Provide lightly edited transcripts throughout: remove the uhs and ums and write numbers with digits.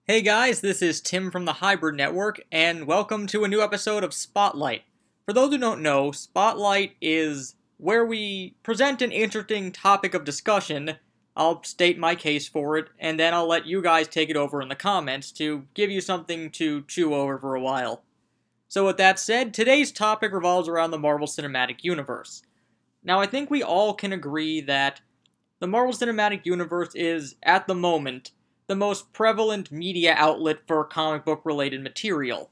Hey guys, this is Tim from the Hybrid Network, and welcome to a new episode of Spotlight. For those who don't know, Spotlight is where we present an interesting topic of discussion. I'll state my case for it, and then I'll let you guys take it over in the comments to give you something to chew over for a while. So with that said, today's topic revolves around the Marvel Cinematic Universe. Now I think we all can agree that the Marvel Cinematic Universe is, at the moment, the most prevalent media outlet for comic book related material.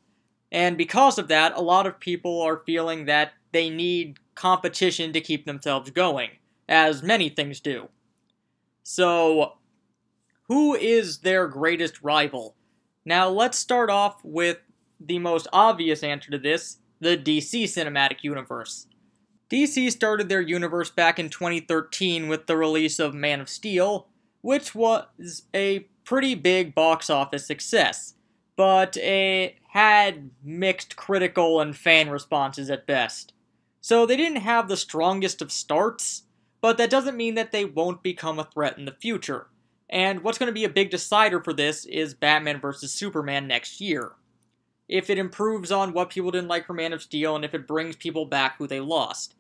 And because of that, a lot of people are feeling that they need competition to keep themselves going, as many things do. So, who is their greatest rival? Now, let's start off with the most obvious answer to this, the DC Cinematic Universe. DC started their universe back in 2013 with the release of Man of Steel, which was a pretty big box office success, but it had mixed critical and fan responses at best. So they didn't have the strongest of starts, but that doesn't mean that they won't become a threat in the future. And what's going to be a big decider for this is Batman vs. Superman next year. If it improves on what people didn't like for Man of Steel, and if it brings people back who they lost.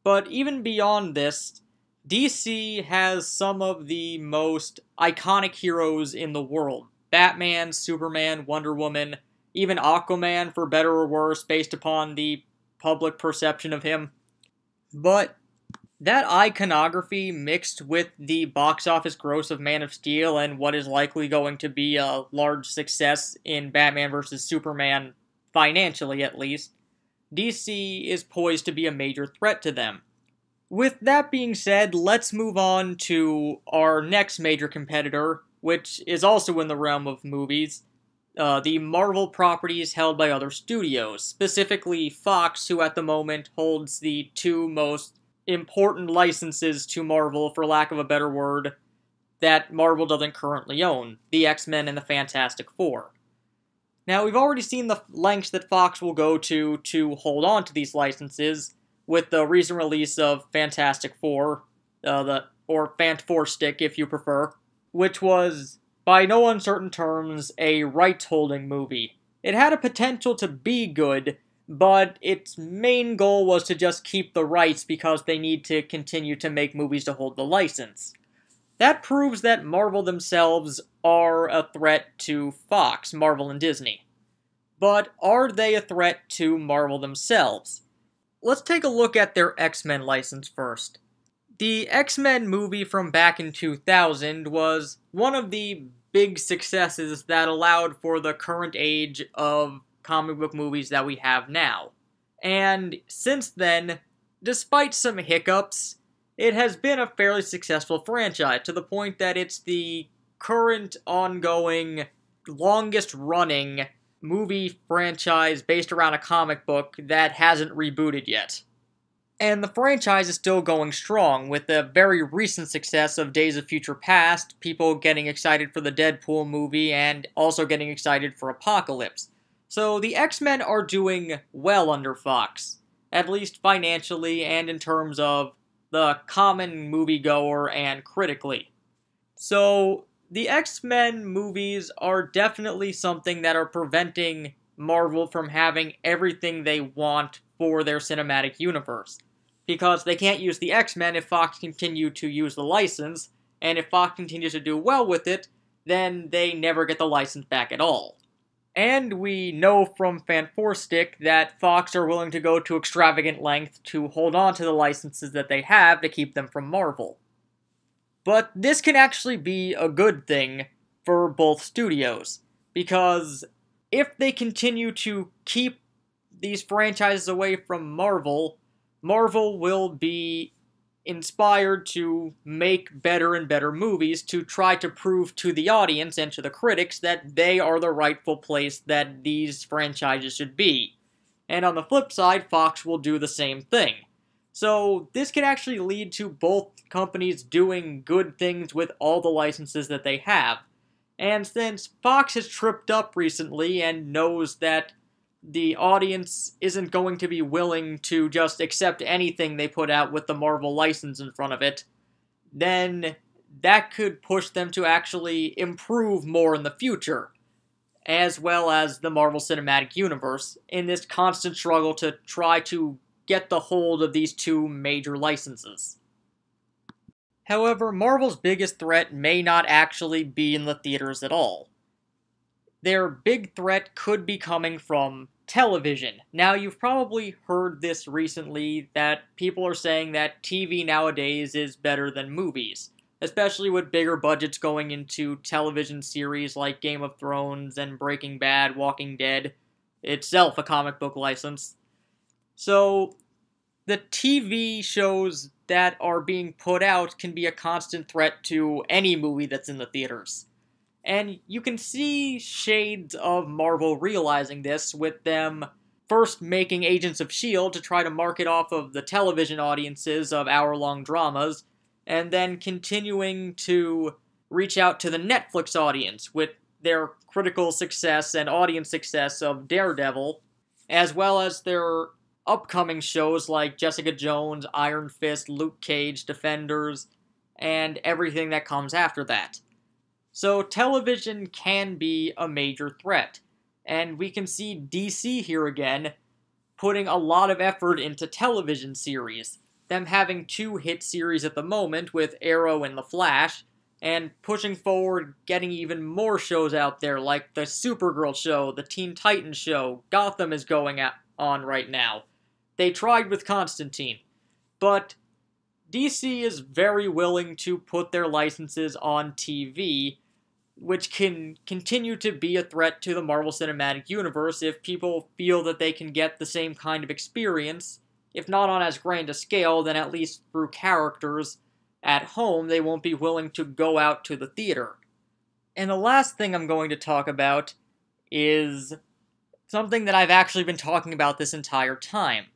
But even beyond this, DC has some of the most iconic heroes in the world. Batman, Superman, Wonder Woman, even Aquaman, for better or worse, based upon the public perception of him. But that iconography mixed with the box office gross of Man of Steel and what is likely going to be a large success in Batman vs. Superman, financially at least, DC is poised to be a major threat to them. With that being said, let's move on to our next major competitor, which is also in the realm of movies, the Marvel properties held by other studios, specifically Fox, who at the moment holds the two most important licenses to Marvel, for lack of a better word, that Marvel doesn't currently own, the XMen and the Fantastic Four. Now, we've already seen the lengths that Fox will go to hold on to these licenses, with the recent release of Fantastic Four, or Fant Four Stick if you prefer, which was, by no uncertain terms, a rights-holding movie. It had a potential to be good, but its main goal was to just keep the rights because they need to continue to make movies to hold the license. That proves that Marvel themselves are a threat to Fox, Marvel and Disney. But are they a threat to Marvel themselves? Let's take a look at their X-Men license first. The X-Men movie from back in 2000 was one of the big successes that allowed for the current age of comic book movies that we have now. And since then, despite some hiccups, it has been a fairly successful franchise, to the point that it's the current, ongoing, longest-running movie franchise based around a comic book that hasn't rebooted yet. And the franchise is still going strong, with the very recent success of Days of Future Past, people getting excited for the Deadpool movie, and also getting excited for Apocalypse. So the X-Men are doing well under Fox, at least financially and in terms of the common moviegoer and critically. So the X-Men movies are definitely something that are preventing Marvel from having everything they want for their cinematic universe. Because they can't use the X-Men if Fox continue to use the license, and if Fox continues to do well with it, then they never get the license back at all. And we know from Fant Four Stick that Fox are willing to go to extravagant lengths to hold on to the licenses that they have to keep them from Marvel. But this can actually be a good thing for both studios, because if they continue to keep these franchises away from Marvel, Marvel will be inspired to make better and better movies to try to prove to the audience and to the critics that they are the rightful place that these franchises should be. And on the flip side, Fox will do the same thing. So this can actually lead to both companies doing good things with all the licenses that they have. And since Fox has tripped up recently and knows that the audience isn't going to be willing to just accept anything they put out with the Marvel license in front of it, then that could push them to actually improve more in the future. as well as the Marvel Cinematic Universe, in this constant struggle to try to get the hold of these two major licenses. However, Marvel's biggest threat may not actually be in the theaters at all. Their big threat could be coming from television. Now, you've probably heard this recently, that people are saying that TV nowadays is better than movies, especially with bigger budgets going into television series like Game of Thrones and Breaking Bad, Walking Dead, itself a comic book license. So, the TV shows that are being put out can be a constant threat to any movie that's in the theaters. And you can see shades of Marvel realizing this, with them first making Agents of S.H.I.E.L.D. to try to market off of the television audiences of hour-long dramas, and then continuing to reach out to the Netflix audience with their critical success and audience success of Daredevil, as well as their upcoming shows like Jessica Jones, Iron Fist, Luke Cage, Defenders, and everything that comes after that. So television can be a major threat, and we can see DC here again putting a lot of effort into television series, them having 2 hit series at the moment with Arrow and The Flash, and pushing forward getting even more shows out there like the Supergirl show, the Teen Titans show, Gotham is going on right now. They tried with Constantine, but DC is very willing to put their licenses on TV, which can continue to be a threat to the Marvel Cinematic Universe if people feel that they can get the same kind of experience, if not on as grand a scale, then at least through characters at home. They won't be willing to go out to the theater. And the last thing I'm going to talk about is something that I've actually been talking about this entire time.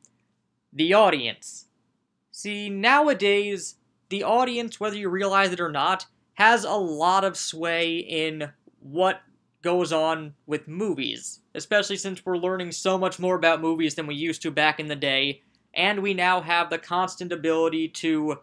The audience. See, nowadays, the audience, whether you realize it or not, has a lot of sway in what goes on with movies, especially since we're learning so much more about movies than we used to back in the day, and we now have the constant ability to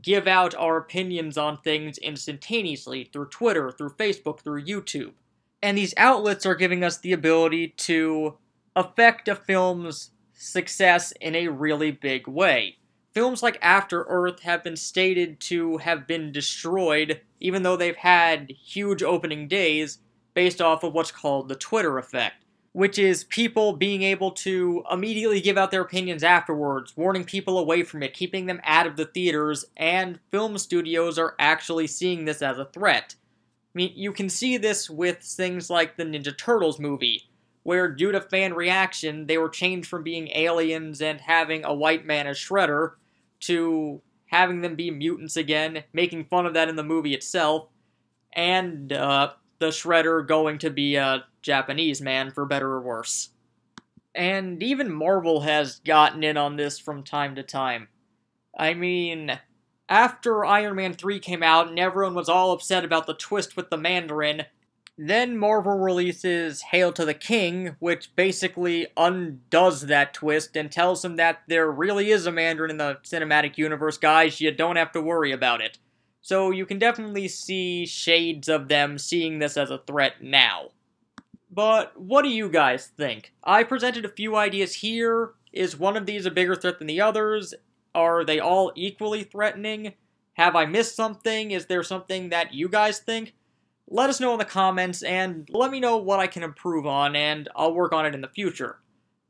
give out our opinions on things instantaneously through Twitter, through Facebook, through YouTube. And these outlets are giving us the ability to affect a film's success in a really big way. Films like After Earth have been stated to have been destroyed, even though they've had huge opening days, based off of what's called the Twitter effect, which is people being able to immediately give out their opinions afterwards, warning people away from it, keeping them out of the theaters, and film studios are actually seeing this as a threat. I mean, you can see this with things like the Ninja Turtles movie, where due to fan reaction, they were changed from being aliens and having a white man as Shredder, to having them be mutants again, making fun of that in the movie itself, and the Shredder going to be a Japanese man, for better or worse. And even Marvel has gotten in on this from time to time. I mean, after Iron Man 3 came out and everyone was all upset about the twist with the Mandarin, then Marvel releases Hail to the King, which basically undoes that twist and tells them that there really is a Mandarin in the cinematic universe, guys, you don't have to worry about it. So you can definitely see shades of them seeing this as a threat now. But what do you guys think? I presented a few ideas here. Is one of these a bigger threat than the others? Are they all equally threatening? Have I missed something? Is there something that you guys think? Let us know in the comments, and let me know what I can improve on, and I'll work on it in the future.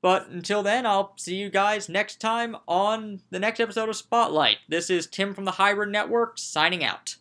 But until then, I'll see you guys next time on the next episode of Spotlight. This is Tim from the Hybrid Network, signing out.